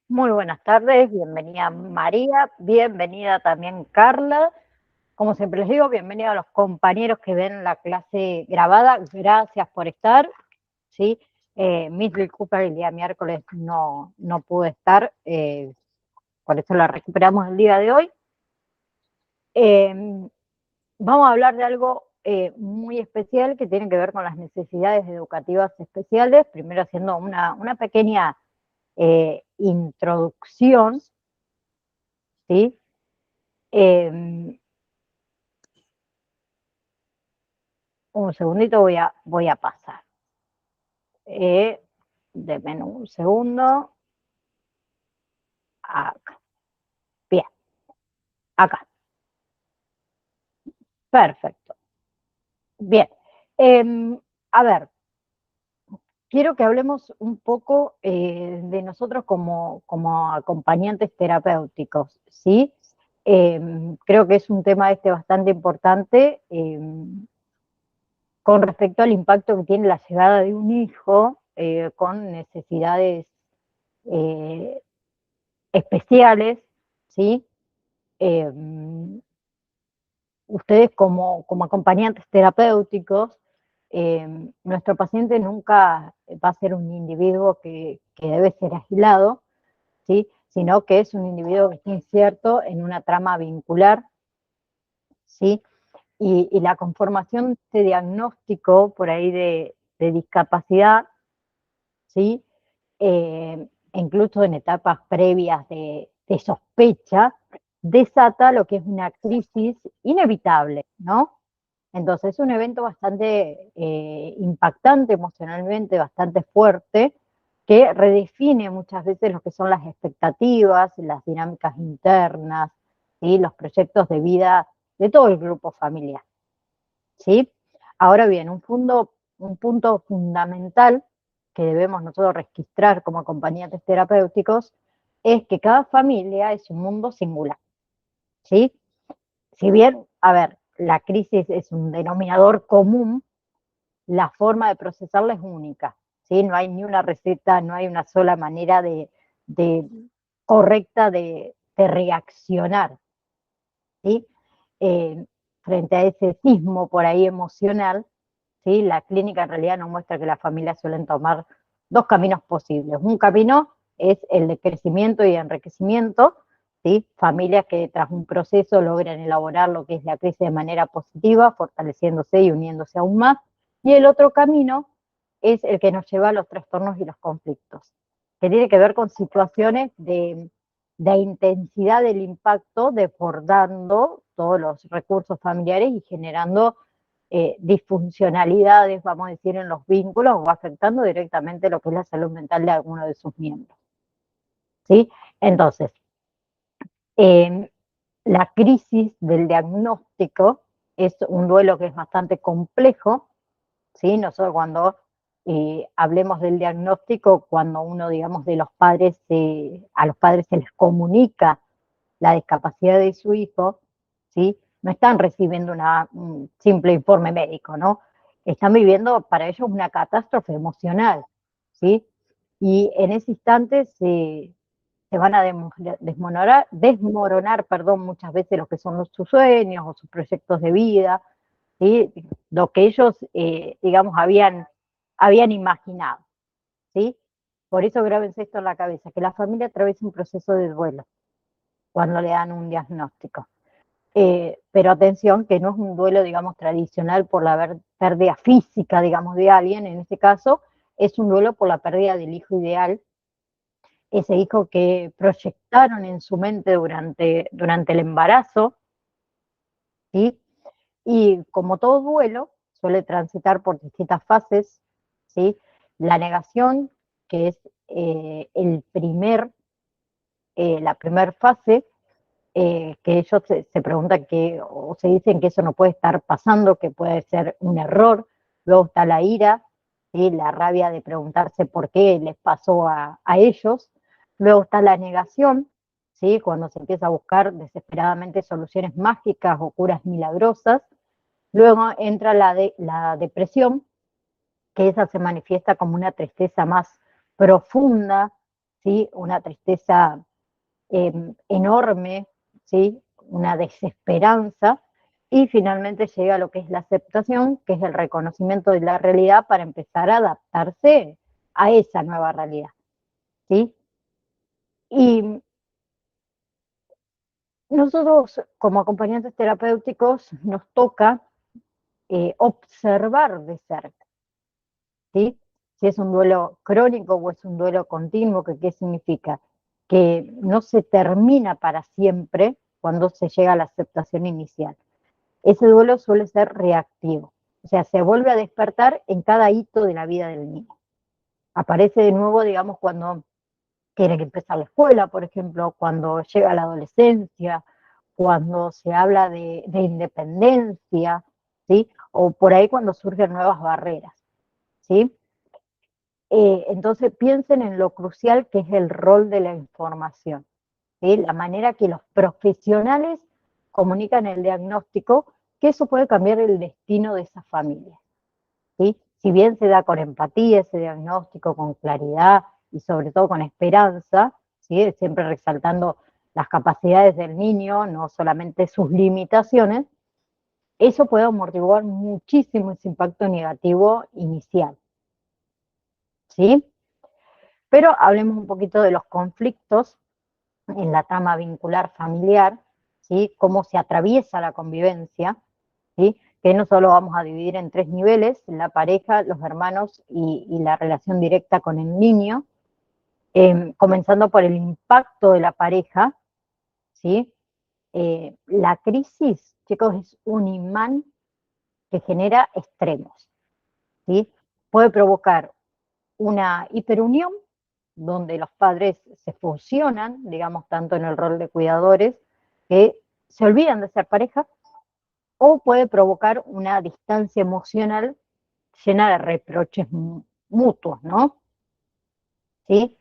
Muy buenas tardes, bienvenida María, bienvenida también Carla. Como siempre les digo, bienvenida a los compañeros que ven la clase grabada. Gracias por estar. ¿Sí? Miss Cooper el día miércoles no pudo estar, por eso la recuperamos el día de hoy. Eh, Vamos a hablar de algo muy especial que tiene que ver con las necesidades educativas especiales. Primero haciendo una pequeña introducción, ¿sí? Eh, un segundito, voy a pasar. Denme un segundo. Acá. Bien, acá. Perfecto. Bien. A ver, quiero que hablemos un poco de nosotros como acompañantes terapéuticos, ¿sí? Creo que es un tema bastante importante con respecto al impacto que tiene la llegada de un hijo con necesidades eh, especiales, ¿sí? Eh, Ustedes como acompañantes terapéuticos, nuestro paciente nunca va a ser un individuo que debe ser aislado, ¿sí? Sino que es un individuo que está inserto en una trama vincular, ¿sí? Y la conformación de este diagnóstico por ahí de discapacidad, ¿sí? Incluso en etapas previas de sospecha, desata lo que es una crisis inevitable, ¿no? Entonces es un evento bastante impactante emocionalmente, bastante fuerte, que redefine muchas veces lo que son las expectativas, las dinámicas internas, ¿sí? Los proyectos de vida de todo el grupo familiar, ¿sí? Ahora bien, un punto fundamental que debemos nosotros registrar como acompañantes terapéuticos es que cada familia es un mundo singular, ¿sí? Si bien, a ver, la crisis es un denominador común, la forma de procesarla es única, ¿sí? No hay ni una receta, no hay una sola manera de correcta de reaccionar, ¿sí? Eh, Frente a ese sismo por ahí emocional, ¿sí? La clínica en realidad nos muestra que las familias suelen tomar dos caminos posibles. Un camino es el de crecimiento y enriquecimiento, ¿sí? Familias que tras un proceso logran elaborar lo que es la crisis de manera positiva, fortaleciéndose y uniéndose aún más. Y el otro camino es el que nos lleva a los trastornos y los conflictos, que tiene que ver con situaciones de intensidad del impacto, desbordando todos los recursos familiares y generando disfuncionalidades, vamos a decir, en los vínculos o afectando directamente lo que es la salud mental de alguno de sus miembros, ¿sí? Entonces, eh, la crisis del diagnóstico es un duelo que es bastante complejo, ¿sí? Nosotros cuando hablemos del diagnóstico, cuando uno, digamos, de los padres, a los padres se les comunica la discapacidad de su hijo, ¿sí? No están recibiendo un simple informe médico, ¿no? Están viviendo para ellos una catástrofe emocional, ¿sí? Y en ese instante se van a desmoronar, perdón, muchas veces lo que son sus sueños o sus proyectos de vida, ¿sí? Lo que ellos, digamos, habían imaginado, ¿sí? Por eso grábense esto en la cabeza, que la familia atraviesa un proceso de duelo cuando le dan un diagnóstico. Pero atención, que no es un duelo, digamos, tradicional por la pérdida física, digamos, de alguien, en este caso, es un duelo por la pérdida del hijo ideal, ese hijo que proyectaron en su mente durante el embarazo, ¿sí? Y como todo duelo, suele transitar por distintas fases, ¿sí? La negación, que es la primera fase, que ellos se preguntan que, o se dicen que eso no puede estar pasando, que puede ser un error. Luego está la ira, ¿sí? La rabia de preguntarse por qué les pasó a ellos. Luego está la negación, ¿sí? Cuando se empieza a buscar desesperadamente soluciones mágicas o curas milagrosas. Luego entra la depresión, que esa se manifiesta como una tristeza más profunda, ¿sí? Una tristeza enorme, ¿sí? Una desesperanza, y finalmente llega a lo que es la aceptación, que es el reconocimiento de la realidad para empezar a adaptarse a esa nueva realidad, ¿sí? Y nosotros, como acompañantes terapéuticos, nos toca observar de cerca, ¿sí? Si es un duelo crónico o es un duelo continuo, que ¿qué significa? Que no se termina para siempre cuando se llega a la aceptación inicial. Ese duelo suele ser reactivo, o sea, se vuelve a despertar en cada hito de la vida del niño. Aparece de nuevo, digamos, cuando tiene que empezar la escuela, por ejemplo, cuando llega la adolescencia, cuando se habla de independencia, ¿sí? O por ahí cuando surgen nuevas barreras, ¿sí? Entonces piensen en lo crucial que es el rol de la información, ¿sí? La manera que los profesionales comunican el diagnóstico, que eso puede cambiar el destino de esa familia, ¿sí? Si bien se da con empatía ese diagnóstico, con claridad y sobre todo con esperanza, ¿sí? Siempre resaltando las capacidades del niño, no solamente sus limitaciones, eso puede amortiguar muchísimo ese impacto negativo inicial, ¿sí? Pero hablemos un poquito de los conflictos en la trama vincular familiar, ¿sí? Cómo se atraviesa la convivencia, ¿sí? Que no solo vamos a dividir en 3 niveles: la pareja, los hermanos y la relación directa con el niño, comenzando por el impacto de la pareja, ¿sí? La crisis, chicos, es un imán que genera extremos, ¿sí? Puede provocar una hiperunión, donde los padres se fusionan, digamos, tanto en el rol de cuidadores, que se olvidan de ser pareja, o puede provocar una distancia emocional llena de reproches mutuos, ¿no? ¿Sí?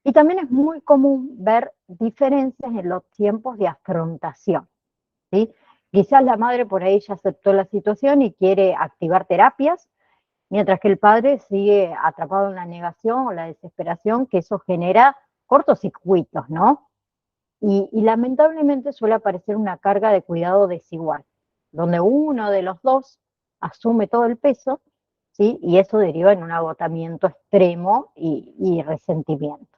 Y también es muy común ver diferencias en los tiempos de afrontación, ¿sí? Quizás la madre por ahí ya aceptó la situación y quiere activar terapias, mientras que el padre sigue atrapado en la negación o la desesperación, que eso genera cortocircuitos, ¿no? Y lamentablemente suele aparecer una carga de cuidado desigual, donde uno de los dos asume todo el peso, ¿sí? Y eso deriva en un agotamiento extremo y resentimiento,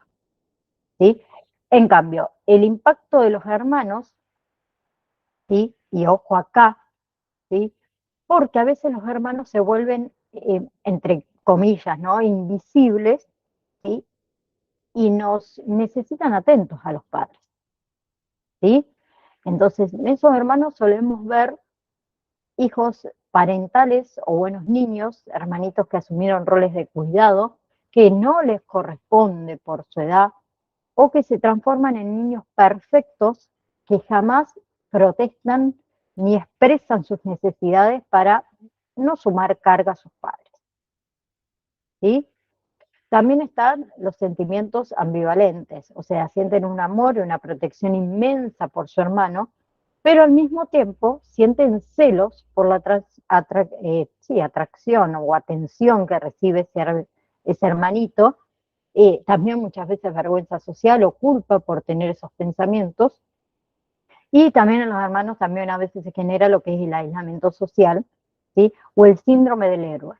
¿sí? En cambio, el impacto de los hermanos, ¿sí? Y ojo acá, ¿sí? Porque a veces los hermanos se vuelven, entre comillas, ¿no? Invisibles, ¿sí? Y nos necesitan atentos a los padres, ¿sí? Entonces, en esos hermanos solemos ver hijos parentales o buenos niños, hermanitos que asumieron roles de cuidado que no les corresponde por su edad, o que se transforman en niños perfectos que jamás protestan ni expresan sus necesidades para no sumar carga a sus padres, ¿sí? También están los sentimientos ambivalentes, o sea, sienten un amor y una protección inmensa por su hermano, pero al mismo tiempo sienten celos por la sí, atracción o atención que recibe ese hermanito, también muchas veces vergüenza social o culpa por tener esos pensamientos, y también en los hermanos también a veces se genera lo que es el aislamiento social, ¿sí? O el síndrome del héroe,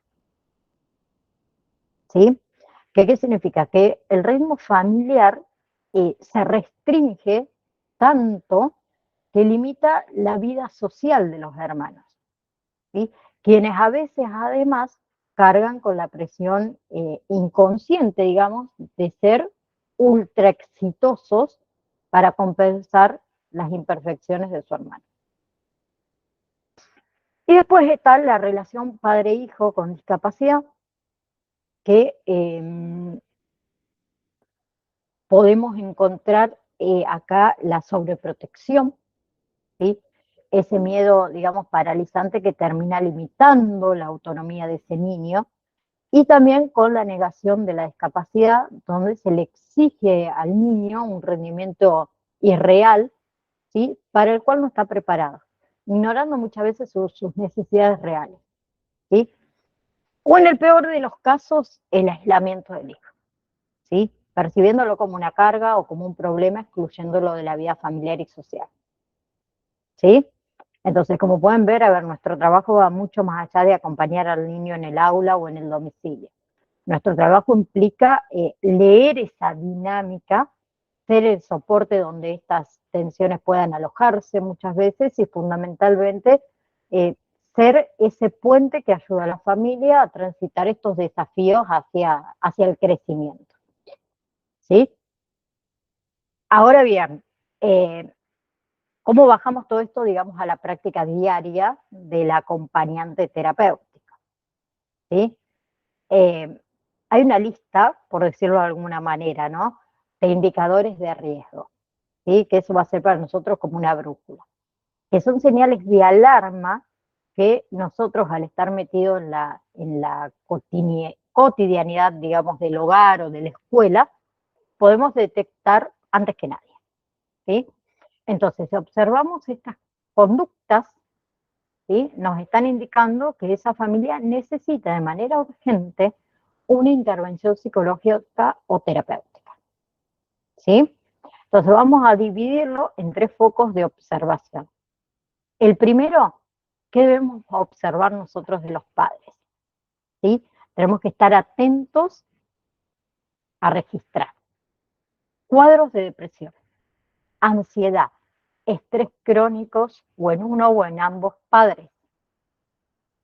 ¿sí? ¿Qué significa? Que el ritmo familiar se restringe tanto que limita la vida social de los hermanos, ¿sí? Quienes a veces además cargan con la presión inconsciente, digamos, de ser ultra exitosos para compensar las imperfecciones de su hermano. Y después está la relación padre-hijo con discapacidad, que podemos encontrar acá la sobreprotección, ¿sí? Ese miedo, digamos, paralizante que termina limitando la autonomía de ese niño, y también con la negación de la discapacidad, donde se le exige al niño un rendimiento irreal, ¿sí? Para el cual no está preparado, ignorando muchas veces sus necesidades reales, ¿sí? O en el peor de los casos, el aislamiento del hijo, ¿sí? percibiéndolo como una carga o como un problema, excluyéndolo de la vida familiar y social. ¿Sí? Entonces, como pueden ver, a ver, nuestro trabajo va mucho más allá de acompañar al niño en el aula o en el domicilio. Nuestro trabajo implica leer esa dinámica, ser el soporte donde estas tensiones puedan alojarse muchas veces y fundamentalmente ser ese puente que ayuda a la familia a transitar estos desafíos hacia el crecimiento. ¿Sí? Ahora bien, ¿cómo bajamos todo esto, digamos, a la práctica diaria del acompañante terapéutico? ¿Sí? Hay una lista, por decirlo de alguna manera, ¿no?, de indicadores de riesgo, ¿sí?, que eso va a ser para nosotros como una brújula, que son señales de alarma que nosotros, al estar metidos en la cotidianidad, digamos, del hogar o de la escuela, podemos detectar antes que nadie, ¿sí? Entonces, si observamos estas conductas, ¿sí?, nos están indicando que esa familia necesita de manera urgente una intervención psicológica o terapéutica, ¿sí? Entonces vamos a dividirlo en 3 focos de observación. El primero, ¿qué debemos observar nosotros de los padres? ¿Sí? Tenemos que estar atentos a registrar cuadros de depresión, ansiedad, estrés crónicos o en uno o en ambos padres,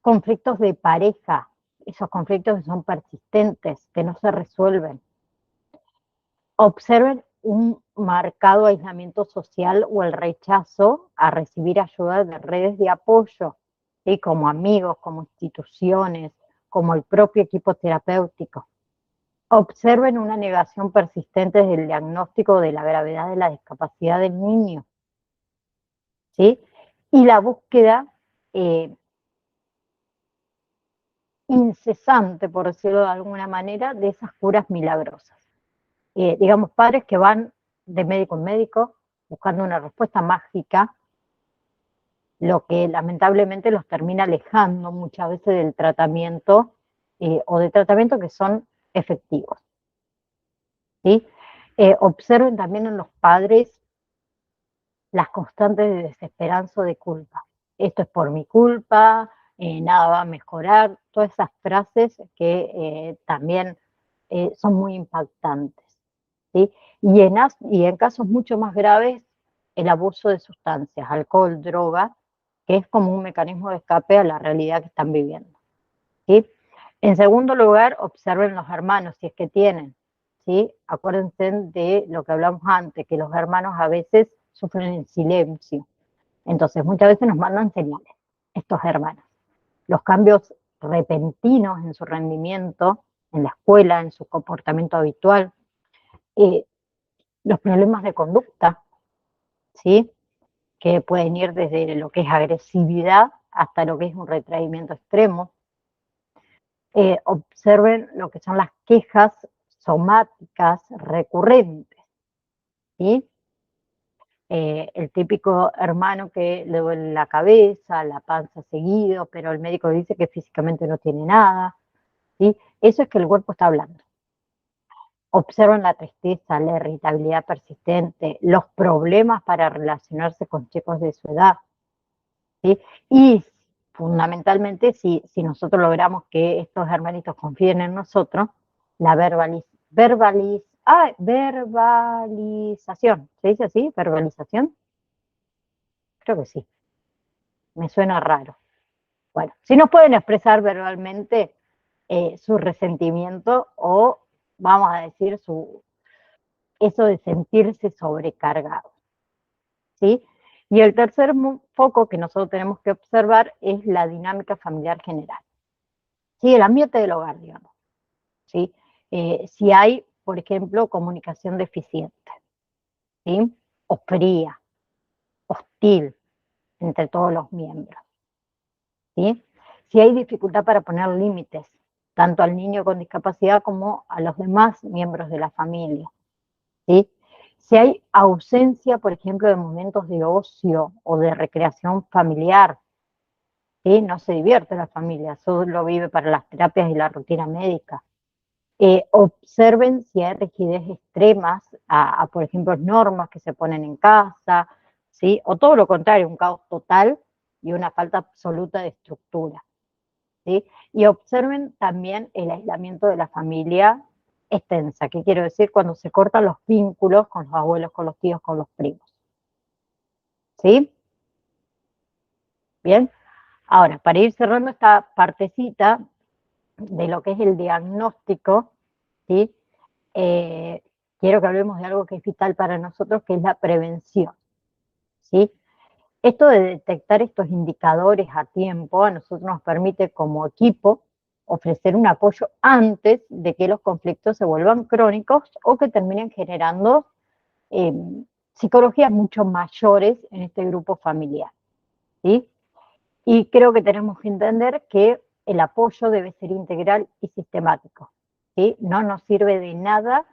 conflictos de pareja, esos conflictos que son persistentes, que no se resuelven. Observen un marcado aislamiento social o el rechazo a recibir ayuda de redes de apoyo, ¿sí?, como amigos, como instituciones, como el propio equipo terapéutico. Observen una negación persistente del diagnóstico de la gravedad de la discapacidad del niño, ¿sí? Y la búsqueda incesante, por decirlo de alguna manera, de esas curas milagrosas. Digamos, padres que van de médico en médico buscando una respuesta mágica, lo que lamentablemente los termina alejando muchas veces del tratamiento o de tratamientos que son efectivos, ¿sí? Observen también en los padres las constantes de desesperanza o de culpa. Esto es por mi culpa, nada va a mejorar, todas esas frases que también son muy impactantes, ¿sí? Y en casos mucho más graves, el abuso de sustancias, alcohol, droga, que es como un mecanismo de escape a la realidad que están viviendo, ¿sí? En segundo lugar, observen los hermanos, si es que tienen, ¿sí? Acuérdense de lo que hablamos antes, que los hermanos a veces sufren en silencio. Entonces, muchas veces nos mandan señales, estos hermanos. Los cambios repentinos en su rendimiento, en la escuela, en su comportamiento habitual, los problemas de conducta, ¿sí?, que pueden ir desde lo que es agresividad hasta lo que es un retraimiento extremo. Observen lo que son las quejas somáticas recurrentes, ¿sí? El típico hermano que le duele la cabeza, la panza seguido, pero el médico dice que físicamente no tiene nada, ¿sí? Eso es que el cuerpo está hablando. Observan la tristeza, la irritabilidad persistente, los problemas para relacionarse con chicos de su edad, ¿sí? Y fundamentalmente, si nosotros logramos que estos hermanitos confíen en nosotros, la verbalización, ¿se dice así? ¿Verbalización? Creo que sí, me suena raro. Bueno, si nos pueden expresar verbalmente su resentimiento o, vamos a decir, eso de sentirse sobrecargado, ¿sí? Y el tercer foco que nosotros tenemos que observar es la dinámica familiar general, ¿sí? El ambiente del hogar, digamos, ¿sí? Si hay, por ejemplo, comunicación deficiente, ¿sí?, o fría, hostil entre todos los miembros, ¿sí? Si hay dificultad para poner límites, tanto al niño con discapacidad como a los demás miembros de la familia, ¿sí? Si hay ausencia, por ejemplo, de momentos de ocio o de recreación familiar, ¿sí? No se divierte la familia, solo vive para las terapias y la rutina médica. Observen si hay rigidez extremas por ejemplo, normas que se ponen en casa, ¿sí? O todo lo contrario, un caos total y una falta absoluta de estructura, ¿sí? Y observen también el aislamiento de la familia extensa. ¿Qué quiero decir? Cuando se cortan los vínculos con los abuelos, con los tíos, con los primos, ¿sí? Bien. Ahora, para ir cerrando esta partecita de lo que es el diagnóstico, ¿sí? Quiero que hablemos de algo que es vital para nosotros, que es la prevención, ¿sí? Esto de detectar estos indicadores a tiempo a nosotros nos permite como equipo ofrecer un apoyo antes de que los conflictos se vuelvan crónicos o que terminen generando eh, psicologías mucho mayores en este grupo familiar, ¿sí? Y creo que tenemos que entender que el apoyo debe ser integral y sistemático, ¿sí? No nos sirve de nada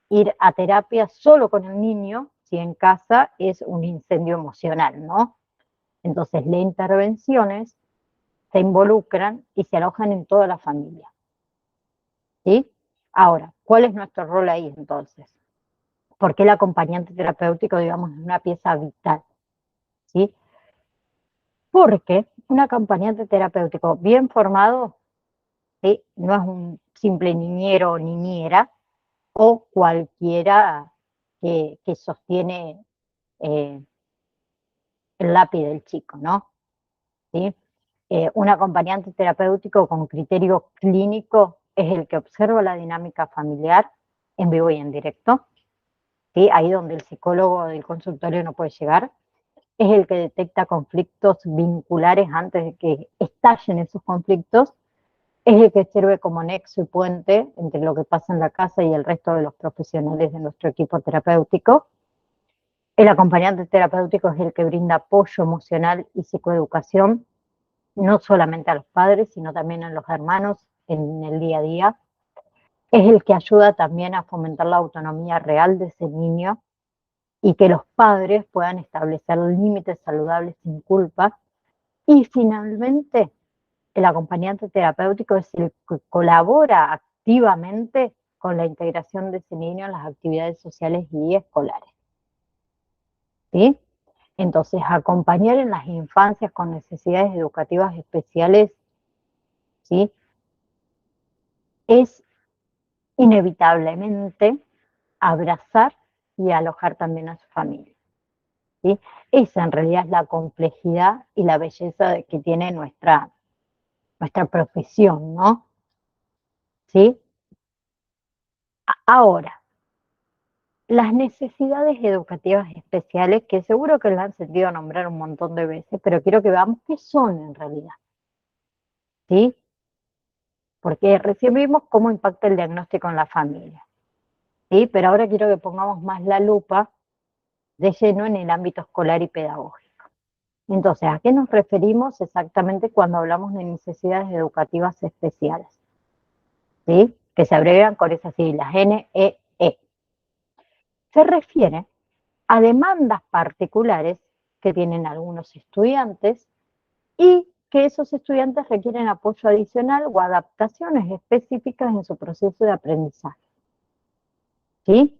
ir a terapia solo con el niño si en casa es un incendio emocional, ¿no? Entonces, las intervenciones se involucran y se alojan en toda la familia, ¿sí? Ahora, ¿cuál es nuestro rol ahí entonces? ¿Por qué el acompañante terapéutico, digamos, es una pieza vital? ¿Sí? Porque un acompañante terapéutico bien formado, ¿sí? No es un simple niñero o niñera o cualquiera que sostiene eh, el lápiz del chico, ¿no? ¿Sí? Un acompañante terapéutico con criterio clínico es el que observa la dinámica familiar en vivo y en directo, ¿sí? Ahí donde el psicólogo del consultorio no puede llegar. Es el que detecta conflictos vinculares antes de que estallen esos conflictos. Es el que sirve como nexo y puente entre lo que pasa en la casa y el resto de los profesionales de nuestro equipo terapéutico. El acompañante terapéutico es el que brinda apoyo emocional y psicoeducación no solamente a los padres, sino también a los hermanos en el día a día. Es el que ayuda también a fomentar la autonomía real de ese niño y que los padres puedan establecer límites saludables sin culpa. Y finalmente, el acompañante terapéutico es el que colabora activamente con la integración de ese niño en las actividades sociales y escolares, ¿sí? Entonces, acompañar en las infancias con necesidades educativas especiales, ¿sí? Es inevitablemente abrazar y alojar también a su familia, ¿sí? Esa en realidad es la complejidad y la belleza que tiene nuestra profesión, ¿no? ¿Sí? Ahora, las necesidades educativas especiales, que seguro que las han sentido nombrar un montón de veces, pero quiero que veamos qué son en realidad, ¿sí? Porque recién vimos cómo impacta el diagnóstico en la familia, ¿sí? Pero ahora quiero que pongamos más la lupa de lleno en el ámbito escolar y pedagógico. Entonces, ¿a qué nos referimos exactamente cuando hablamos de necesidades educativas especiales? ¿Sí? Que se abrevian con esas siglas, NEE. Se refiere a demandas particulares que tienen algunos estudiantes y que esos estudiantes requieren apoyo adicional o adaptaciones específicas en su proceso de aprendizaje, ¿sí?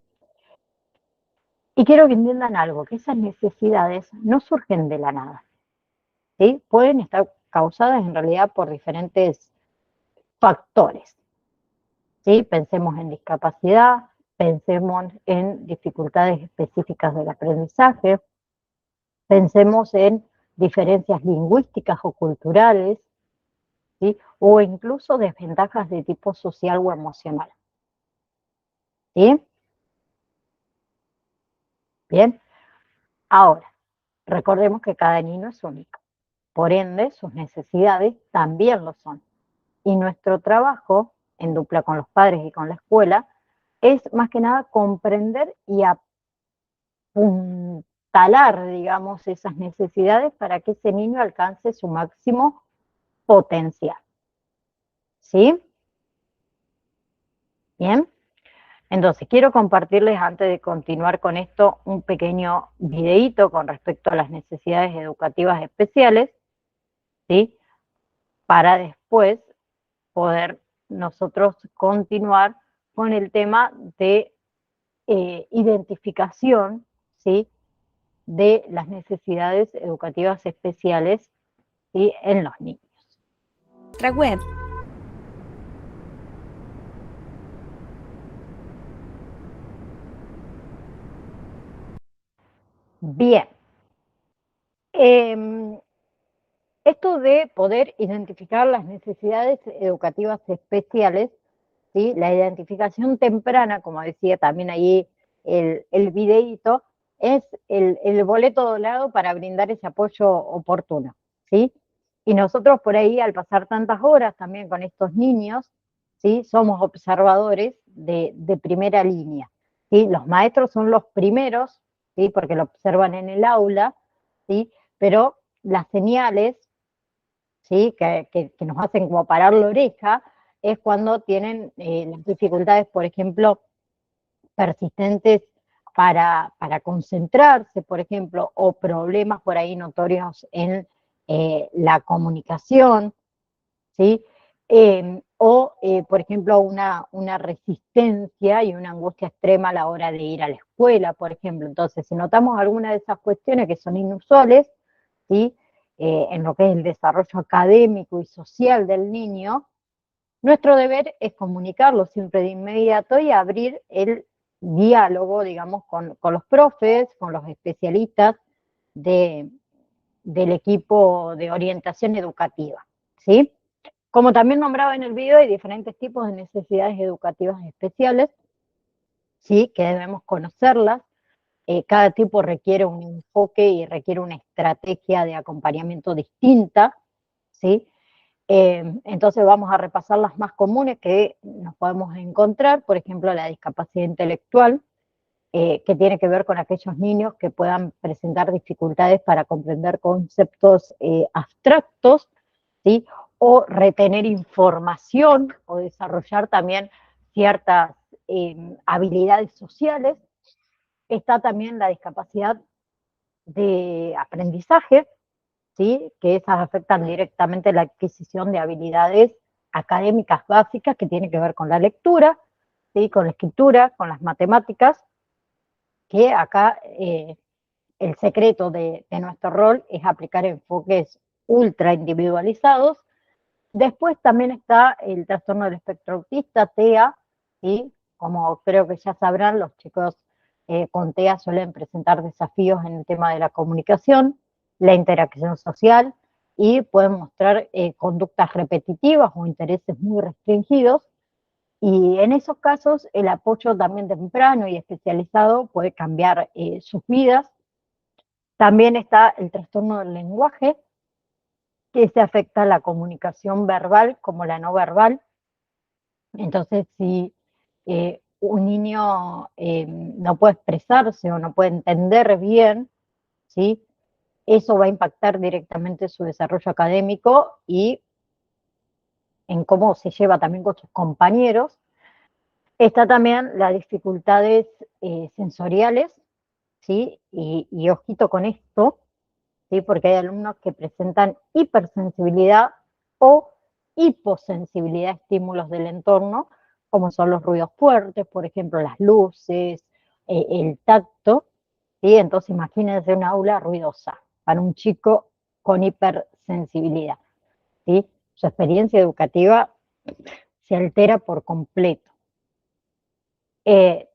Y quiero que entiendan algo, que esas necesidades no surgen de la nada, ¿sí? Pueden estar causadas en realidad por diferentes factores, ¿sí? Pensemos en discapacidad, pensemos en dificultades específicas del aprendizaje, pensemos en diferencias lingüísticas o culturales, ¿sí? O incluso desventajas de tipo social o emocional, ¿sí? Bien, ahora, recordemos que cada niño es único, por ende sus necesidades también lo son. Y nuestro trabajo, en dupla con los padres y con la escuela, es más que nada comprender y apuntalar, digamos, esas necesidades para que ese niño alcance su máximo potencial. ¿Sí? Bien. Entonces, quiero compartirles antes de continuar con esto un pequeño videíto con respecto a las necesidades educativas especiales, ¿sí? Para después poder nosotros continuar con el tema de identificación, ¿sí?, de las necesidades educativas especiales, ¿sí?, en los niños. Nuestra web. Bien. Esto de poder identificar las necesidades educativas especiales, ¿sí?, la identificación temprana, como decía también ahí el videíto, es el boleto doblado para brindar ese apoyo oportuno, ¿sí? Y nosotros por ahí, al pasar tantas horas también con estos niños, ¿sí?, somos observadores de primera línea, ¿sí? Los maestros son los primeros, ¿sí?, porque lo observan en el aula, ¿sí?, pero las señales, ¿sí?, que nos hacen como parar la oreja, es cuando tienen las dificultades, por ejemplo, persistentes para concentrarse, por ejemplo, o problemas por ahí notorios en la comunicación, ¿sí? Por ejemplo, una resistencia y una angustia extrema a la hora de ir a la escuela, por ejemplo. Entonces, si notamos alguna de esas cuestiones que son inusuales, ¿sí?, en lo que es el desarrollo académico y social del niño, nuestro deber es comunicarlo siempre de inmediato y abrir el diálogo, digamos, con los profes, con los especialistas del equipo de orientación educativa, ¿sí? Como también nombraba en el video, hay diferentes tipos de necesidades educativas especiales, ¿sí?, que debemos conocerlas. Cada tipo requiere un enfoque y requiere una estrategia de acompañamiento distinta, ¿sí? Entonces vamos a repasar las más comunes que nos podemos encontrar, por ejemplo, la discapacidad intelectual, que tiene que ver con aquellos niños que puedan presentar dificultades para comprender conceptos abstractos, ¿sí?, o retener información o desarrollar también ciertas habilidades sociales. Está también la discapacidad de aprendizaje, ¿sí?, que esas afectan directamente la adquisición de habilidades académicas básicas que tienen que ver con la lectura, ¿sí?, con la escritura, con las matemáticas, que acá el secreto de nuestro rol es aplicar enfoques ultra individualizados. Después también está el trastorno del espectro autista, TEA, ¿sí? Como creo que ya sabrán, los chicos con TEA suelen presentar desafíos en el tema de la comunicación, la interacción social, y pueden mostrar conductas repetitivas o intereses muy restringidos. Y en esos casos el apoyo también temprano y especializado puede cambiar sus vidas. También está el trastorno del lenguaje, que se afecta la comunicación verbal como la no verbal. Entonces, si un niño no puede expresarse o no puede entender bien, ¿sí?, eso va a impactar directamente su desarrollo académico y en cómo se lleva también con sus compañeros. Está también las dificultades sensoriales, ¿sí? Y ojito con esto, ¿sí?, porque hay alumnos que presentan hipersensibilidad o hiposensibilidad a estímulos del entorno, como son los ruidos fuertes, por ejemplo, las luces, el tacto, ¿sí? Entonces imagínense una aula ruidosa para un chico con hipersensibilidad, ¿sí? Su experiencia educativa se altera por completo.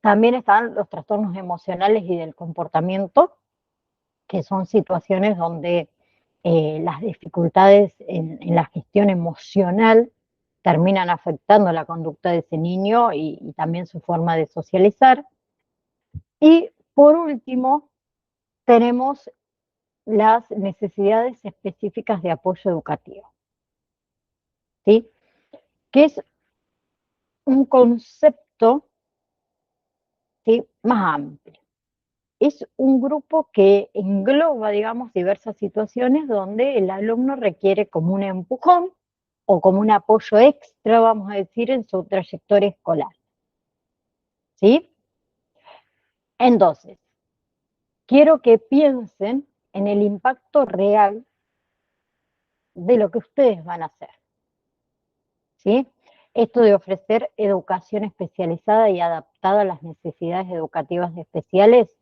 También están los trastornos emocionales y del comportamiento, que son situaciones donde las dificultades en la gestión emocional terminan afectando la conducta de ese niño y también su forma de socializar. Y por último, tenemos las necesidades específicas de apoyo educativo, ¿sí?, que es un concepto, ¿sí?, más amplio. Es un grupo que engloba, digamos, diversas situaciones donde el alumno requiere como un empujón o como un apoyo extra, vamos a decir, en su trayectoria escolar, ¿sí? Entonces, quiero que piensen en el impacto real de lo que ustedes van a hacer, ¿sí? Esto de ofrecer educación especializada y adaptada a las necesidades educativas especiales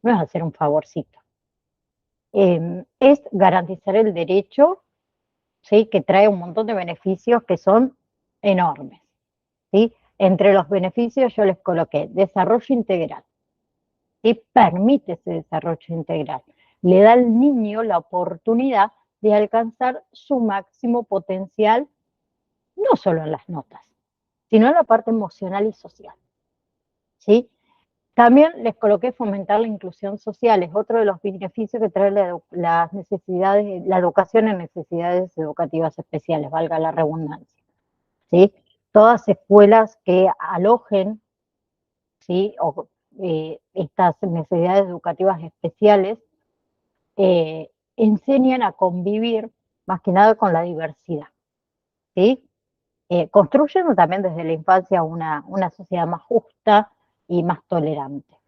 no es hacer un favorcito. Es garantizar el derecho, ¿sí? Que trae un montón de beneficios que son enormes, ¿sí? Entre los beneficios yo les coloqué desarrollo integral, y permite ese desarrollo integral. Le da al niño la oportunidad de alcanzar su máximo potencial, no solo en las notas, sino en la parte emocional y social, ¿sí? También les coloqué fomentar la inclusión social, es otro de los beneficios que trae las necesidades, la educación en necesidades educativas especiales, valga la redundancia, ¿sí? Todas escuelas que alojen, ¿sí? Estas necesidades educativas especiales enseñan a convivir más que nada con la diversidad, ¿sí? Construyendo también desde la infancia una sociedad más justa y más tolerante.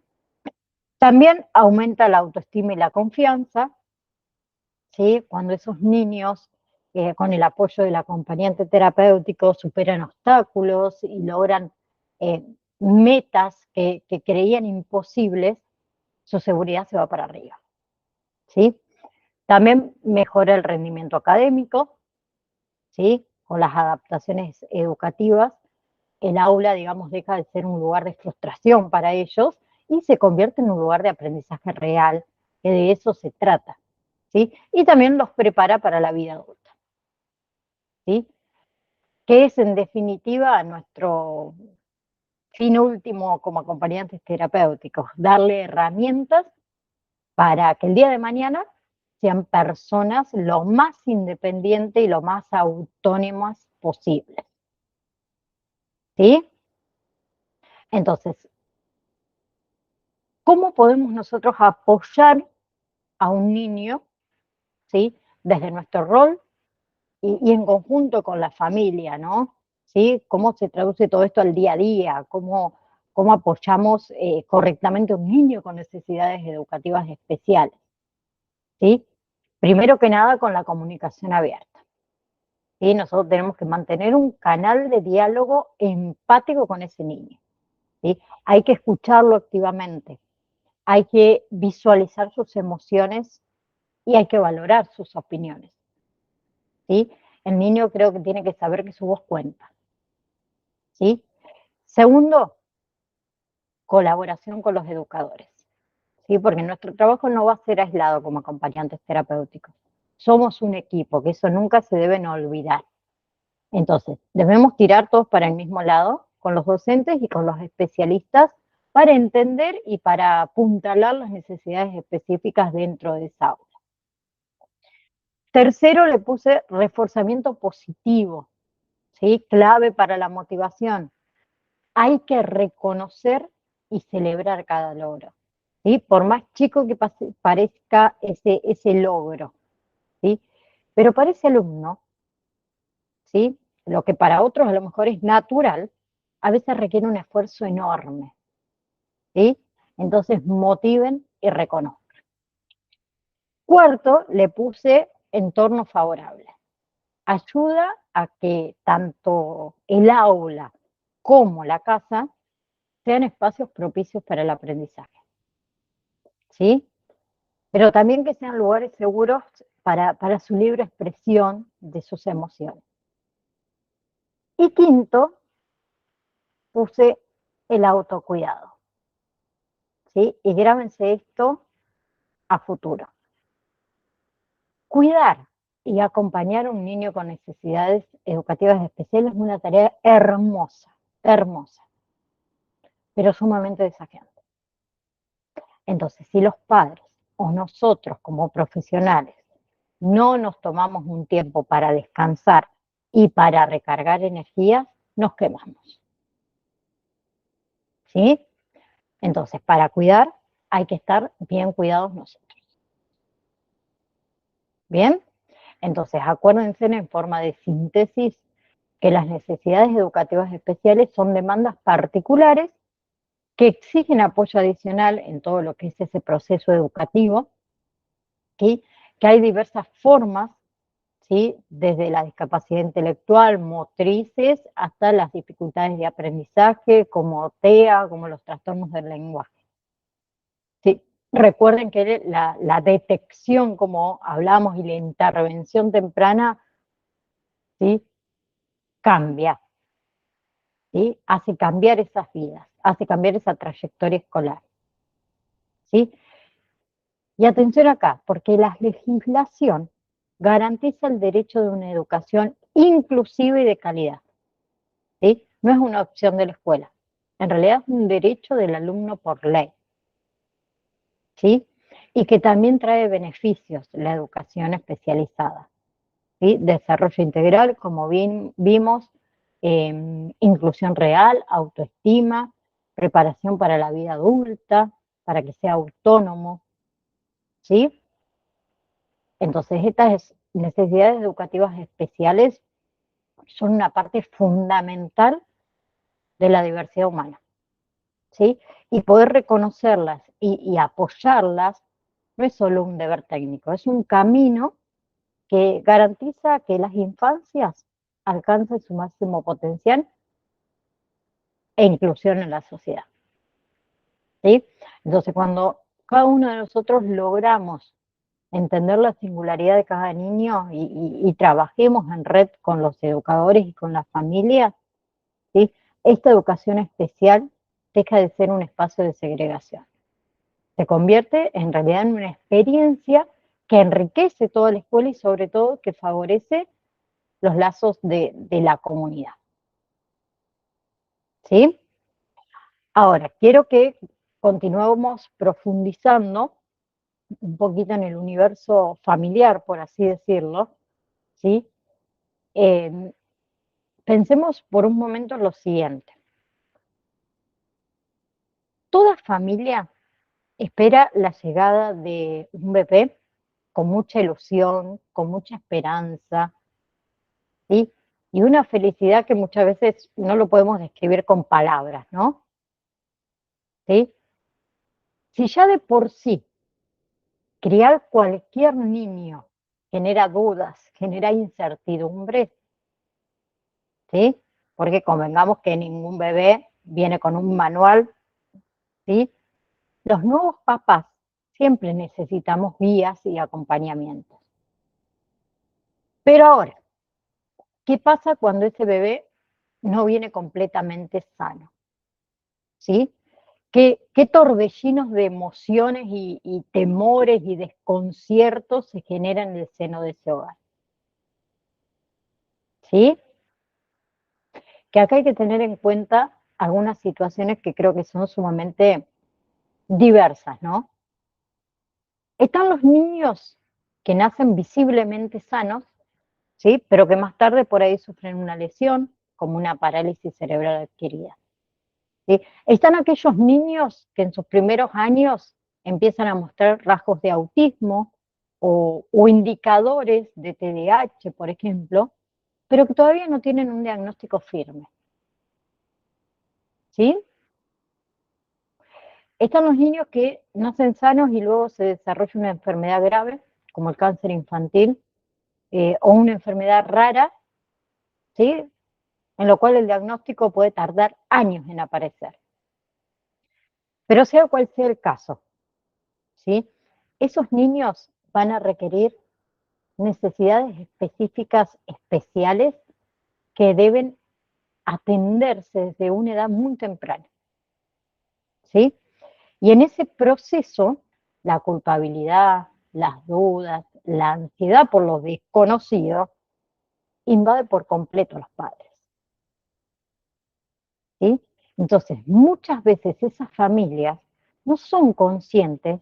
También aumenta la autoestima y la confianza, ¿sí? Cuando esos niños, con el apoyo del acompañante terapéutico, superan obstáculos y logran metas que creían imposibles, su seguridad se va para arriba, ¿sí? También mejora el rendimiento académico, ¿sí? Con las adaptaciones educativas, el aula, digamos, deja de ser un lugar de frustración para ellos y se convierte en un lugar de aprendizaje real, que de eso se trata, ¿sí? Y también los prepara para la vida adulta, ¿sí? Que es en definitiva nuestro fin último como acompañantes terapéuticos, darle herramientas para que el día de mañana sean personas lo más independientes y lo más autónomas posibles, ¿sí? Entonces, ¿cómo podemos nosotros apoyar a un niño, ¿sí? Desde nuestro rol y en conjunto con la familia, ¿no? ¿Sí? ¿Cómo se traduce todo esto al día a día? ¿Cómo apoyamos correctamente a un niño con necesidades educativas especiales? ¿Sí? Primero que nada con la comunicación abierta. ¿Sí? Nosotros tenemos que mantener un canal de diálogo empático con ese niño, ¿sí? Hay que escucharlo activamente, hay que visualizar sus emociones y hay que valorar sus opiniones, ¿sí? El niño creo que tiene que saber que su voz cuenta, ¿sí? Segundo, colaboración con los educadores, ¿sí? Porque nuestro trabajo no va a ser aislado como acompañantes terapéuticos. Somos un equipo, que eso nunca se deben olvidar. Entonces, debemos tirar todos para el mismo lado, con los docentes y con los especialistas, para entender y para apuntalar las necesidades específicas dentro de esa aula. Tercero, le puse reforzamiento positivo, ¿sí? Clave para la motivación. Hay que reconocer y celebrar cada logro, ¿sí? Por más chico que parezca ese logro, ¿sí? Pero para ese alumno, ¿sí? Lo que para otros a lo mejor es natural, a veces requiere un esfuerzo enorme, ¿sí? Entonces motiven y reconozcan. Cuarto, le puse entorno favorable. Ayuda a que tanto el aula como la casa sean espacios propicios para el aprendizaje, ¿sí? Pero también que sean lugares seguros para su libre expresión de sus emociones. Y quinto, puse el autocuidado, ¿sí? Y grábense esto a futuro. Cuidar y acompañar a un niño con necesidades educativas especiales es una tarea hermosa, hermosa, pero sumamente desafiante. Entonces, si los padres o nosotros como profesionales no nos tomamos un tiempo para descansar y para recargar energías, nos quemamos, ¿sí? Entonces, para cuidar hay que estar bien cuidados nosotros. ¿Bien? Entonces, acuérdense en forma de síntesis que las necesidades educativas especiales son demandas particulares que exigen apoyo adicional en todo lo que es ese proceso educativo, ¿sí? Que hay diversas formas, ¿sí? Desde la discapacidad intelectual, motrices, hasta las dificultades de aprendizaje, como TEA, como los trastornos del lenguaje. ¿Sí? Recuerden que la detección, como hablamos, y la intervención temprana, ¿sí? Cambia, ¿sí? Hace cambiar esas vidas, hace cambiar esa trayectoria escolar, ¿sí? Y atención acá, porque la legislación garantiza el derecho de una educación inclusiva y de calidad, ¿sí? No es una opción de la escuela, en realidad es un derecho del alumno por ley, ¿sí? Y que también trae beneficios la educación especializada, ¿sí? Desarrollo integral, como vimos, inclusión real, autoestima, preparación para la vida adulta, para que sea autónomo, ¿sí? Entonces, estas necesidades educativas especiales son una parte fundamental de la diversidad humana, ¿sí? Y poder reconocerlas y apoyarlas no es solo un deber técnico, es un camino que garantiza que las infancias alcancen su máximo potencial e inclusión en la sociedad, ¿sí? Entonces, cuando cada uno de nosotros logramos entender la singularidad de cada niño y trabajemos en red con los educadores y con las familias, ¿sí? Esta educación especial deja de ser un espacio de segregación. Se convierte en realidad en una experiencia que enriquece toda la escuela y sobre todo que favorece los lazos de la comunidad, ¿sí? Ahora, quiero que continuemos profundizando un poquito en el universo familiar, por así decirlo, ¿sí? Eh, Pensemos por un momento lo siguiente. Toda familia espera la llegada de un bebé con mucha ilusión, con mucha esperanza, ¿sí? Y una felicidad que muchas veces no lo podemos describir con palabras, ¿no? ¿Sí? Si ya de por sí criar cualquier niño genera dudas, genera incertidumbre, ¿sí? Porque convengamos que ningún bebé viene con un manual, ¿sí? Los nuevos papás siempre necesitamos guías y acompañamientos. Pero ahora, ¿qué pasa cuando ese bebé no viene completamente sano? ¿Sí? ¿Qué torbellinos de emociones y temores y desconciertos se generan en el seno de ese hogar? ¿Sí? Que acá hay que tener en cuenta algunas situaciones que creo que son sumamente diversas, ¿no? Están los niños que nacen visiblemente sanos, ¿sí? Pero que más tarde por ahí sufren una lesión, como una parálisis cerebral adquirida, ¿sí? Están aquellos niños que en sus primeros años empiezan a mostrar rasgos de autismo o indicadores de TDAH, por ejemplo, pero que todavía no tienen un diagnóstico firme, ¿sí? Están los niños que nacen sanos y luego se desarrolla una enfermedad grave, como el cáncer infantil, o una enfermedad rara, ¿sí? En lo cual el diagnóstico puede tardar años en aparecer. Pero sea cual sea el caso, ¿sí? Esos niños van a requerir necesidades específicas, especiales, que deben atenderse desde una edad muy temprana, ¿sí? Y en ese proceso, la culpabilidad, las dudas, la ansiedad por lo desconocido, invade por completo a los padres, ¿sí? Entonces, muchas veces esas familias no son conscientes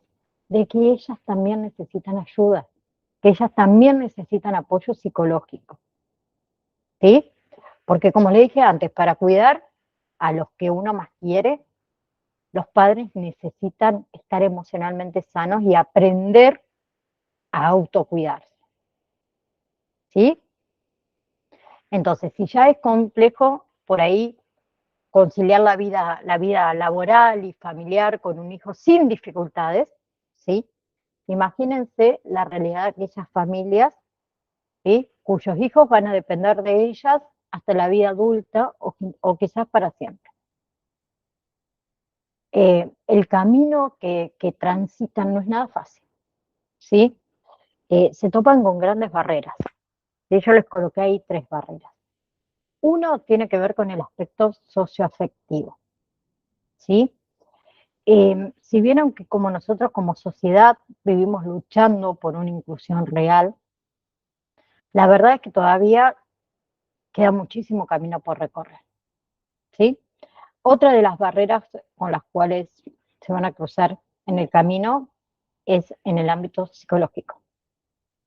de que ellas también necesitan ayuda, que ellas también necesitan apoyo psicológico, ¿sí? Porque como le dije antes, para cuidar a los que uno más quiere, los padres necesitan estar emocionalmente sanos y aprender a autocuidarse, ¿sí? Entonces, si ya es complejo por ahí conciliar la vida laboral y familiar con un hijo sin dificultades, ¿sí? Imagínense la realidad de aquellas familias, ¿sí? cuyos hijos van a depender de ellas hasta la vida adulta o quizás para siempre. El camino que transitan no es nada fácil, ¿sí? Se topan con grandes barreras. Y yo les coloqué ahí 3 barreras. Uno tiene que ver con el aspecto socioafectivo, ¿sí? Si bien aunque como nosotros como sociedad vivimos luchando por una inclusión real, la verdad es que todavía queda muchísimo camino por recorrer, ¿sí? Otra de las barreras con las cuales se van a cruzar en el camino es en el ámbito psicológico,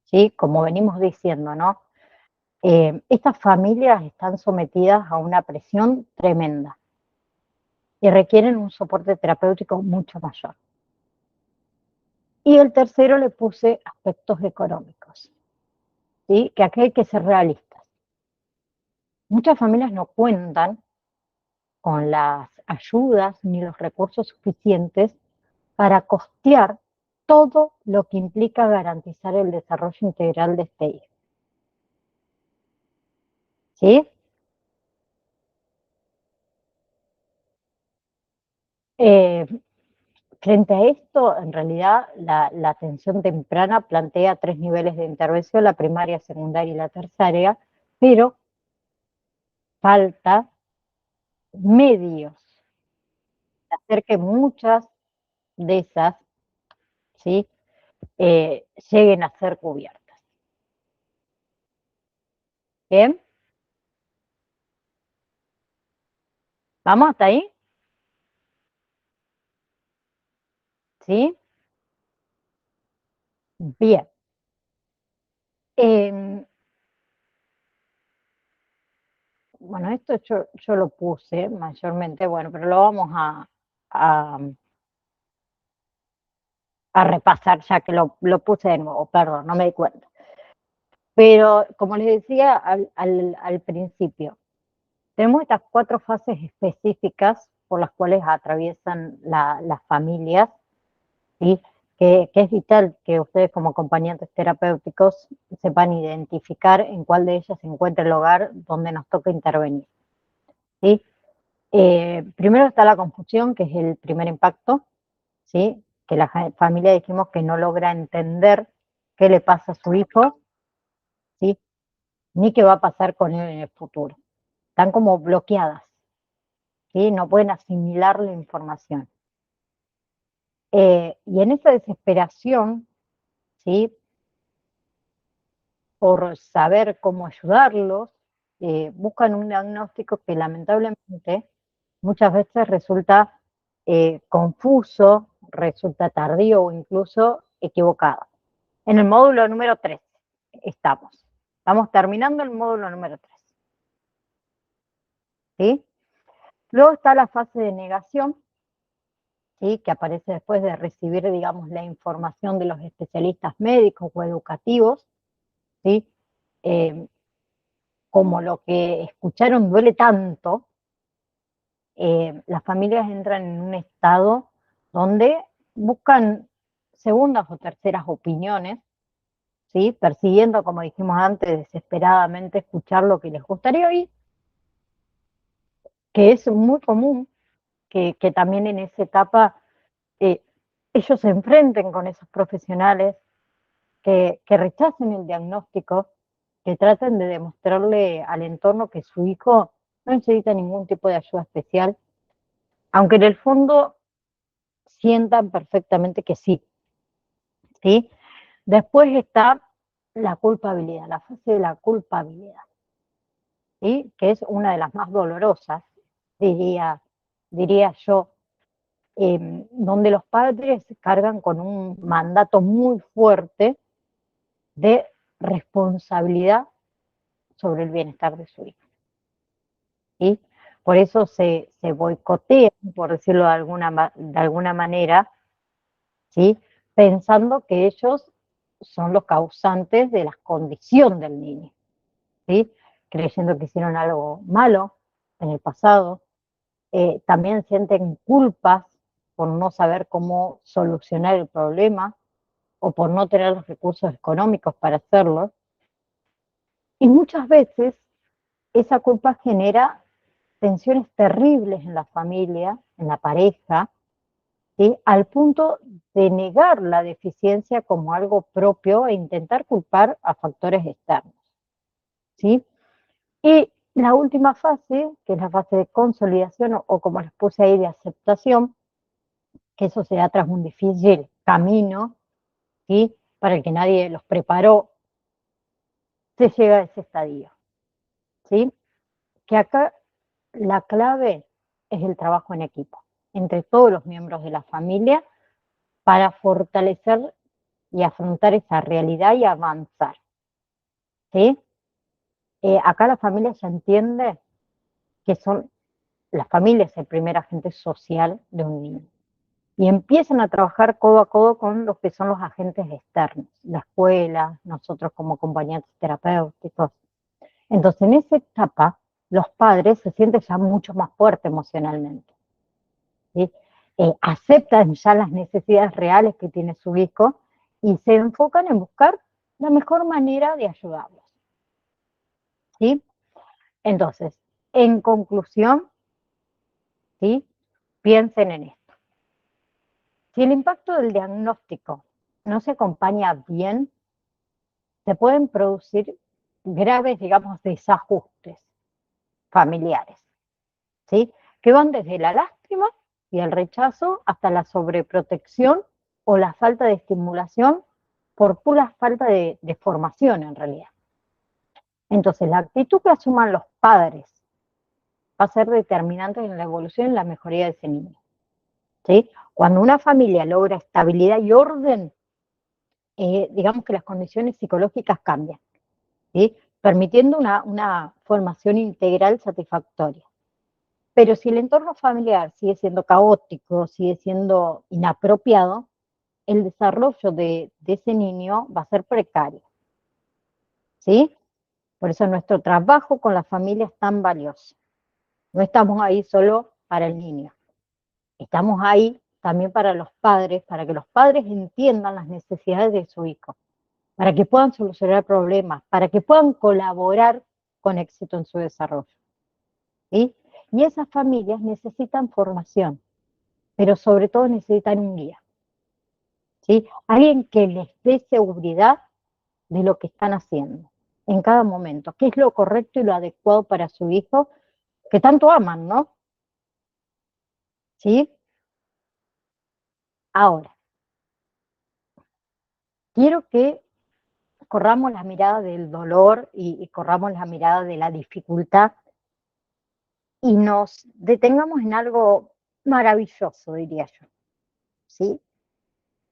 ¿sí? Como venimos diciendo, ¿no? Estas familias están sometidas a una presión tremenda y requieren un soporte terapéutico mucho mayor. Y el tercero le puse aspectos económicos, ¿sí? Que aquí hay que ser realistas. Muchas familias no cuentan con las ayudas ni los recursos suficientes para costear todo lo que implica garantizar el desarrollo integral de este hijo. ¿Sí? Eh, Frente a esto, en realidad, la atención temprana plantea 3 niveles de intervención, la primaria, secundaria y la terciaria, pero falta medios de hacer que muchas de esas, ¿sí? Lleguen a ser cubiertas. ¿Bien? ¿Vamos hasta ahí? ¿Sí? Bien. Eh, bueno, esto yo lo puse mayormente, bueno, pero lo vamos a, a repasar ya que lo puse de nuevo, perdón, no me di cuenta. Pero como les decía al principio, tenemos estas 4 fases específicas por las cuales atraviesan las familias, ¿sí? Que es vital que ustedes como acompañantes terapéuticos sepan identificar en cuál de ellas se encuentra el hogar donde nos toca intervenir, ¿sí? Primero está la confusión, que es el primer impacto, ¿sí? Que la familia dijimos que no logra entender qué le pasa a su hijo, ¿sí? Ni qué va a pasar con él en el futuro. Están como bloqueadas, ¿sí? No pueden asimilar la información. Y en esa desesperación, ¿sí? Por saber cómo ayudarlos, buscan un diagnóstico que lamentablemente muchas veces resulta confuso, resulta tardío o incluso equivocado. En el módulo número 3 estamos. Estamos terminando el módulo número 3. ¿Sí? Luego está la fase de negación, ¿sí? Que aparece después de recibir, digamos, la información de los especialistas médicos o educativos, ¿sí? Como lo que escucharon duele tanto, las familias entran en un estado donde buscan segundas o terceras opiniones, ¿sí? Persiguiendo, como dijimos antes, desesperadamente escuchar lo que les gustaría oír, que es muy común que también en esa etapa eh, ellos se enfrenten con esos profesionales que rechacen el diagnóstico, que traten de demostrarle al entorno que su hijo no necesita ningún tipo de ayuda especial, aunque en el fondo sientan perfectamente que sí, ¿sí? Después está la culpabilidad, la fase de la culpabilidad, ¿sí? Que es una de las más dolorosas, diría yo, donde los padres cargan con un mandato muy fuerte de responsabilidad sobre el bienestar de su hijo, ¿sí? Por eso se boicotean, por decirlo de alguna manera, ¿sí? Pensando que ellos son los causantes de la condición del niño, ¿sí? Creyendo que hicieron algo malo en el pasado. También sienten culpas por no saber cómo solucionar el problema o por no tener los recursos económicos para hacerlo. Y muchas veces esa culpa genera tensiones terribles en la familia, en la pareja, ¿sí? Al punto de negar la deficiencia como algo propio e intentar culpar a factores externos, ¿sí? Y la última fase, que es la fase de consolidación o como les puse ahí, de aceptación, que eso se da tras un difícil camino, ¿sí? Para el que nadie los preparó, se llega a ese estadio, ¿sí? Que acá la clave es el trabajo en equipo, entre todos los miembros de la familia, para fortalecer y afrontar esa realidad y avanzar, ¿sí? Acá la familia se entiende que la familia es el primer agente social de un niño. Y empiezan a trabajar codo a codo con los que son los agentes externos, la escuela, nosotros como acompañantes terapéuticos. Entonces, en esa etapa, los padres se sienten ya mucho más fuertes emocionalmente, ¿sí? Aceptan ya las necesidades reales que tiene su hijo y se enfocan en buscar la mejor manera de ayudarlos, ¿sí? Entonces, en conclusión, ¿sí? Piensen en esto. Si el impacto del diagnóstico no se acompaña bien, se pueden producir graves, digamos, desajustes familiares, ¿sí? Que van desde la lástima y el rechazo hasta la sobreprotección o la falta de estimulación por pura falta de formación en realidad. Entonces, la actitud que asuman los padres va a ser determinante en la evolución y la mejoría de ese niño, ¿sí? Cuando una familia logra estabilidad y orden, digamos que las condiciones psicológicas cambian, ¿sí? Permitiendo una formación integral satisfactoria. Pero si el entorno familiar sigue siendo caótico, sigue siendo inapropiado, el desarrollo de ese niño va a ser precario, ¿sí? Por eso nuestro trabajo con la familia es tan valioso. No estamos ahí solo para el niño, estamos ahí también para los padres, para que los padres entiendan las necesidades de su hijo, para que puedan solucionar problemas, para que puedan colaborar con éxito en su desarrollo, ¿sí? Y esas familias necesitan formación, pero sobre todo necesitan un guía, ¿sí? Alguien que les dé seguridad de lo que están haciendo en cada momento, qué es lo correcto y lo adecuado para su hijo, que tanto aman, ¿no? ¿Sí? Ahora, quiero que corramos la mirada del dolor y corramos la mirada de la dificultad y nos detengamos en algo maravilloso, diría yo, ¿sí?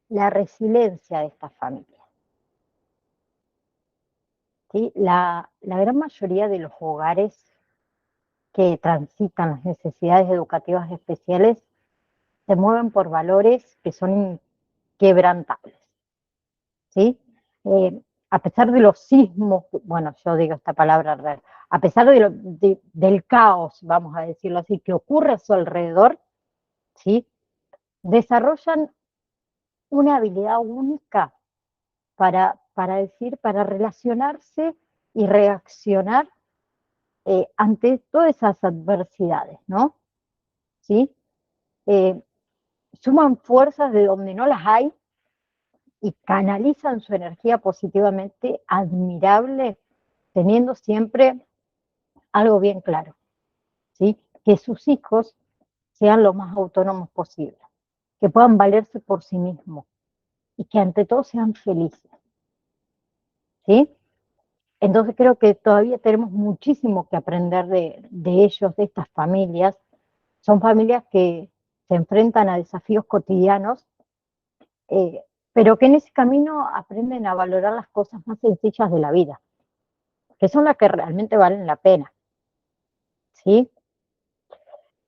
La resiliencia de esta familia, ¿sí? La gran mayoría de los hogares que transitan las necesidades educativas especiales se mueven por valores que son inquebrantables, ¿sí? A pesar de los sismos, bueno, yo digo esta palabra real, a pesar del caos, vamos a decirlo así, que ocurre a su alrededor, ¿sí? Desarrollan una habilidad única para relacionarse y reaccionar ante todas esas adversidades, ¿no? ¿Sí? Eh, Suman fuerzas de donde no las hay y canalizan su energía positivamente, admirable, teniendo siempre algo bien claro, ¿sí? Que sus hijos sean lo más autónomos posible, que puedan valerse por sí mismos y que ante todo sean felices, ¿sí? Entonces creo que todavía tenemos muchísimo que aprender de ellos, de estas familias. Son familias que se enfrentan a desafíos cotidianos, eh, pero que en ese camino aprenden a valorar las cosas más sencillas de la vida, que son las que realmente valen la pena, ¿sí?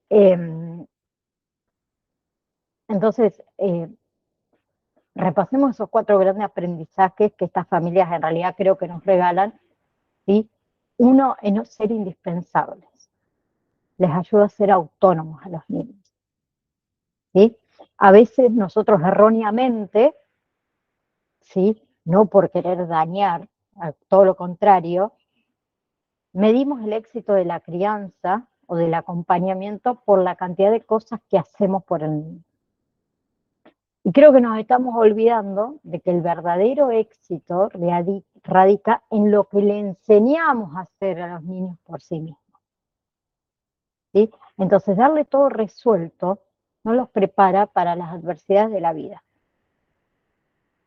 Eh, entonces, repasemos esos 4 grandes aprendizajes que estas familias en realidad creo que nos regalan, ¿sí? Uno, en no ser indispensables. Les ayuda a ser autónomos a los niños, ¿sí? A veces nosotros erróneamente, ¿sí? No por querer dañar, todo lo contrario, medimos el éxito de la crianza o del acompañamiento por la cantidad de cosas que hacemos por el niño. Y creo que nos estamos olvidando de que el verdadero éxito radica en lo que le enseñamos a hacer a los niños por sí mismos. ¿Sí? Entonces, darle todo resuelto no los prepara para las adversidades de la vida.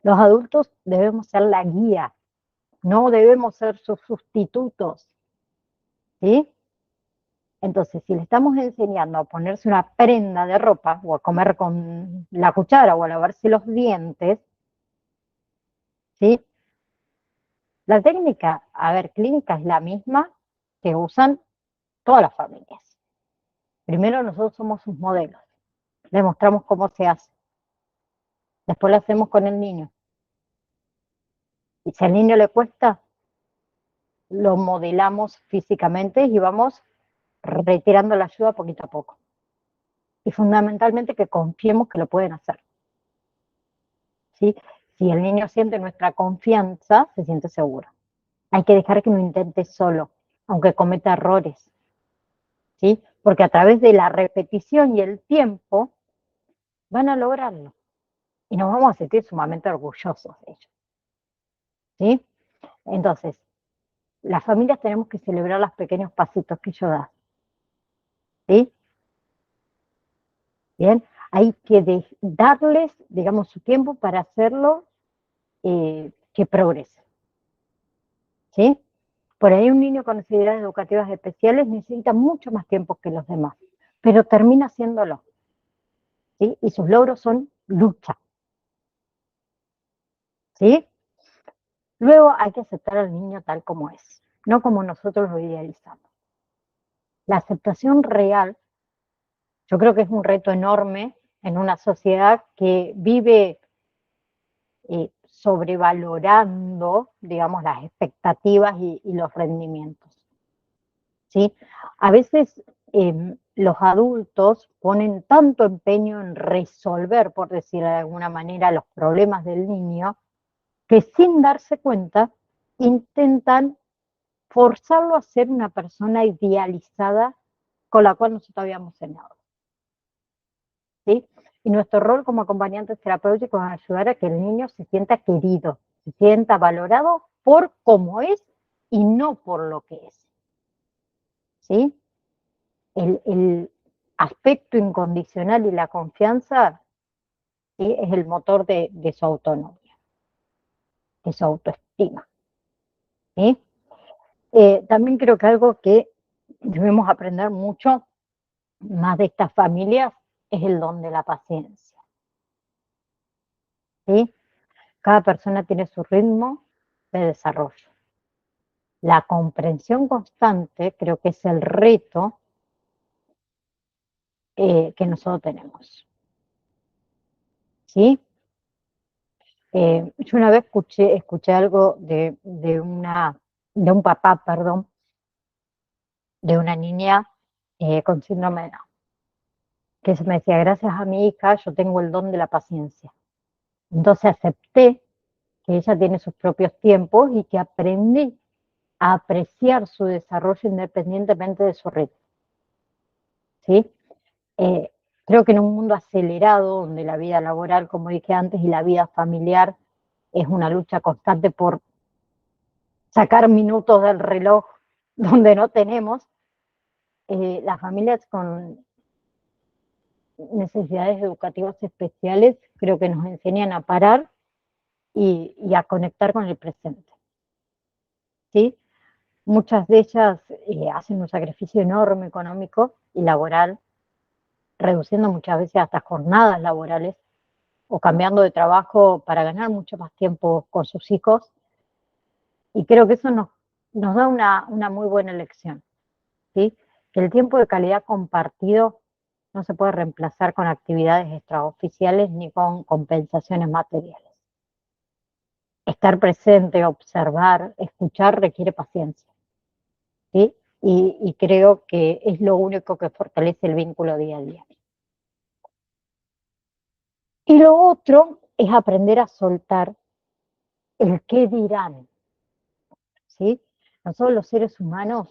Los adultos debemos ser la guía, no debemos ser sus sustitutos. ¿Sí? Entonces, si le estamos enseñando a ponerse una prenda de ropa o a comer con la cuchara o a lavarse los dientes, ¿sí? La técnica, a ver, clínica es la misma que usan todas las familias. Primero nosotros somos sus modelos, le mostramos cómo se hace, después lo hacemos con el niño. Y si al niño le cuesta, lo modelamos físicamente y vamos retirando la ayuda poquito a poco. Y fundamentalmente que confiemos que lo pueden hacer. ¿Sí? Si el niño siente nuestra confianza, se siente seguro. Hay que dejar que lo intente solo, aunque cometa errores. ¿Sí? Porque a través de la repetición y el tiempo van a lograrlo. Y nos vamos a sentir sumamente orgullosos de ellos. ¿Sí? Entonces, las familias tenemos que celebrar los pequeños pasitos que ellos dan. ¿Sí? Bien, hay que darles, digamos, su tiempo para hacerlo que progrese. ¿Sí? Por ahí un niño con necesidades educativas especiales necesita mucho más tiempo que los demás, pero termina haciéndolo. ¿Sí? Y sus logros son lucha. ¿Sí? Luego hay que aceptar al niño tal como es, no como nosotros lo idealizamos. La aceptación real, yo creo que es un reto enorme en una sociedad que vive sobrevalorando, digamos, las expectativas y los rendimientos. ¿Sí? A veces los adultos ponen tanto empeño en resolver, por decirlo de alguna manera, los problemas del niño, que sin darse cuenta intentan forzarlo a ser una persona idealizada con la cual nosotros habíamos soñado. ¿Sí? Y nuestro rol como acompañantes terapéuticos es ayudar a que el niño se sienta querido, se sienta valorado por cómo es y no por lo que es. ¿Sí? El aspecto incondicional y la confianza, ¿sí?, es el motor de su autonomía, de su autoestima. ¿Sí? También creo que algo que debemos aprender mucho más de estas familias es el don de la paciencia. ¿Sí? Cada persona tiene su ritmo de desarrollo. La comprensión constante creo que es el reto que nosotros tenemos. ¿Sí? Yo una vez escuché algo de un papá, perdón, de una niña con síndrome de Down, que se me decía, gracias a mi hija yo tengo el don de la paciencia. Entonces acepté que ella tiene sus propios tiempos y que aprendí a apreciar su desarrollo independientemente de su ritmo. ¿Sí? Creo que en un mundo acelerado, donde la vida laboral, como dije antes, y la vida familiar es una lucha constante por sacar minutos del reloj donde no tenemos, las familias con necesidades educativas especiales creo que nos enseñan a parar y a conectar con el presente. ¿Sí? Muchas de ellas hacen un sacrificio enorme económico y laboral, reduciendo muchas veces hasta jornadas laborales o cambiando de trabajo para ganar mucho más tiempo con sus hijos. Y creo que eso nos da una muy buena lección. ¿Sí? Que el tiempo de calidad compartido no se puede reemplazar con actividades extraoficiales ni con compensaciones materiales. Estar presente, observar, escuchar requiere paciencia. ¿Sí? Y creo que es lo único que fortalece el vínculo día a día. Y lo otro es aprender a soltar el qué dirán. ¿Sí? nosotros los seres humanos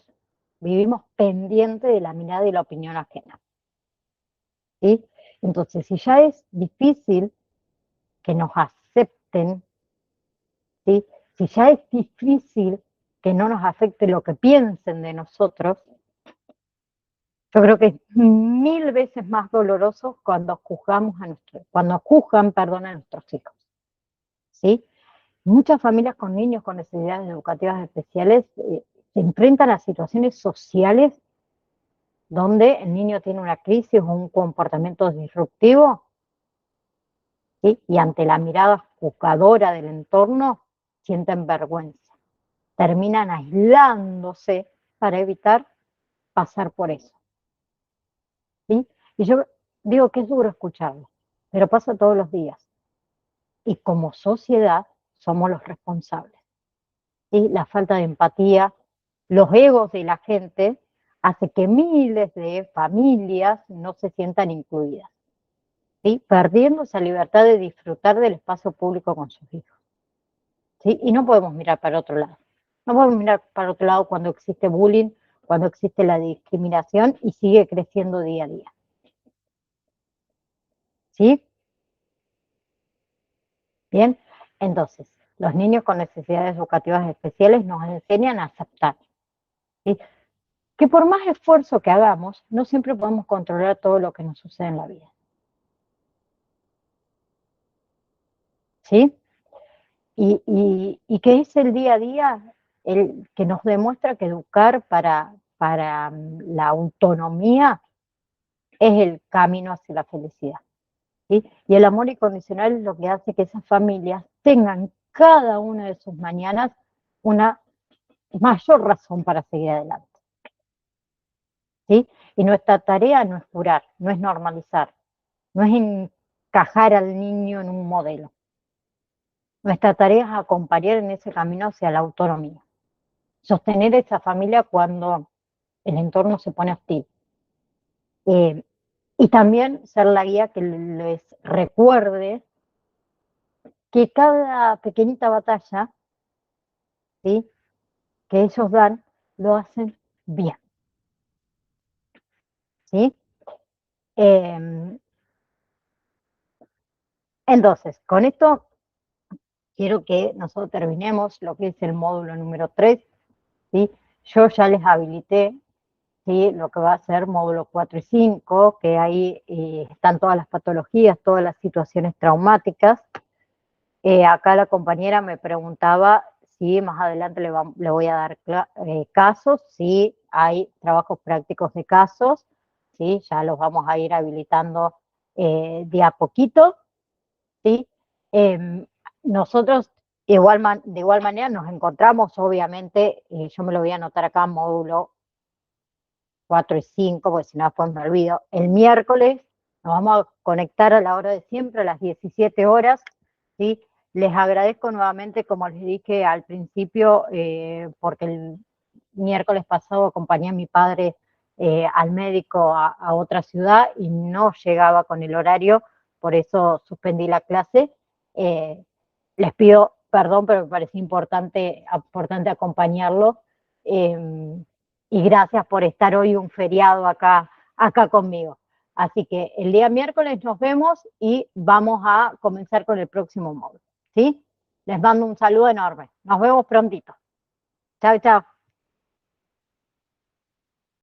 vivimos pendientes de la mirada y la opinión ajena, ¿sí? Entonces, si ya es difícil que nos acepten, ¿sí? Si ya es difícil que no nos afecte lo que piensen de nosotros, yo creo que es 1000 veces más doloroso cuando juzgan, perdón, a nuestros hijos, ¿sí? Muchas familias con niños con necesidades educativas especiales se enfrentan a situaciones sociales donde el niño tiene una crisis o un comportamiento disruptivo, ¿sí? Y ante la mirada juzgadora del entorno sienten vergüenza, terminan aislándose para evitar pasar por eso, ¿sí? Y yo digo que es duro escucharlo, pero pasa todos los días. Y como sociedad somos los responsables, ¿sí? La falta de empatía, los egos de la gente hace que miles de familias no se sientan incluidas, ¿sí? Perdiendo esa libertad de disfrutar del espacio público con sus hijos, ¿sí? Y no podemos mirar para otro lado. No podemos mirar para otro lado cuando existe bullying, cuando existe la discriminación y sigue creciendo día a día, ¿sí? Bien, entonces, los niños con necesidades educativas especiales nos enseñan a aceptar, ¿sí? Que por más esfuerzo que hagamos, no siempre podemos controlar todo lo que nos sucede en la vida, ¿sí? Y que es el día a día el que nos demuestra que educar para la autonomía es el camino hacia la felicidad, ¿sí? Y el amor incondicional es lo que hace que esas familias tengan cada una de sus mañanas una mayor razón para seguir adelante, ¿sí? Y nuestra tarea no es curar, no es normalizar, no es encajar al niño en un modelo. Nuestra tarea es acompañar en ese camino hacia la autonomía, sostener esa familia cuando el entorno se pone hostil. Eh, y también ser la guía que les recuerde que cada pequeñita batalla, ¿sí?, que ellos dan, lo hacen bien, ¿sí? Eh, entonces, con esto quiero que nosotros terminemos lo que es el módulo número 3, ¿sí? Yo ya les habilité, ¿sí?, lo que va a ser módulo 4 y 5, que ahí están todas las patologías, todas las situaciones traumáticas. Acá la compañera me preguntaba si más adelante le voy a dar casos, si hay trabajos prácticos de casos, ¿sí? Ya los vamos a ir habilitando de a poquito, ¿sí? Em, Nosotros de igual manera nos encontramos, obviamente, yo me lo voy a anotar acá, módulo 4 y 5, porque si no después me olvido, el miércoles nos vamos a conectar a la hora de siempre, a las 17 horas, ¿sí? Les agradezco nuevamente, como les dije al principio, porque el miércoles pasado acompañé a mi padre al médico a otra ciudad y no llegaba con el horario, por eso suspendí la clase. Eh, Les pido perdón, pero me pareció importante acompañarlo. Y gracias por estar hoy un feriado acá conmigo. Así que el día miércoles nos vemos y vamos a comenzar con el próximo módulo, ¿sí? Les mando un saludo enorme. Nos vemos prontito. Chao, chao.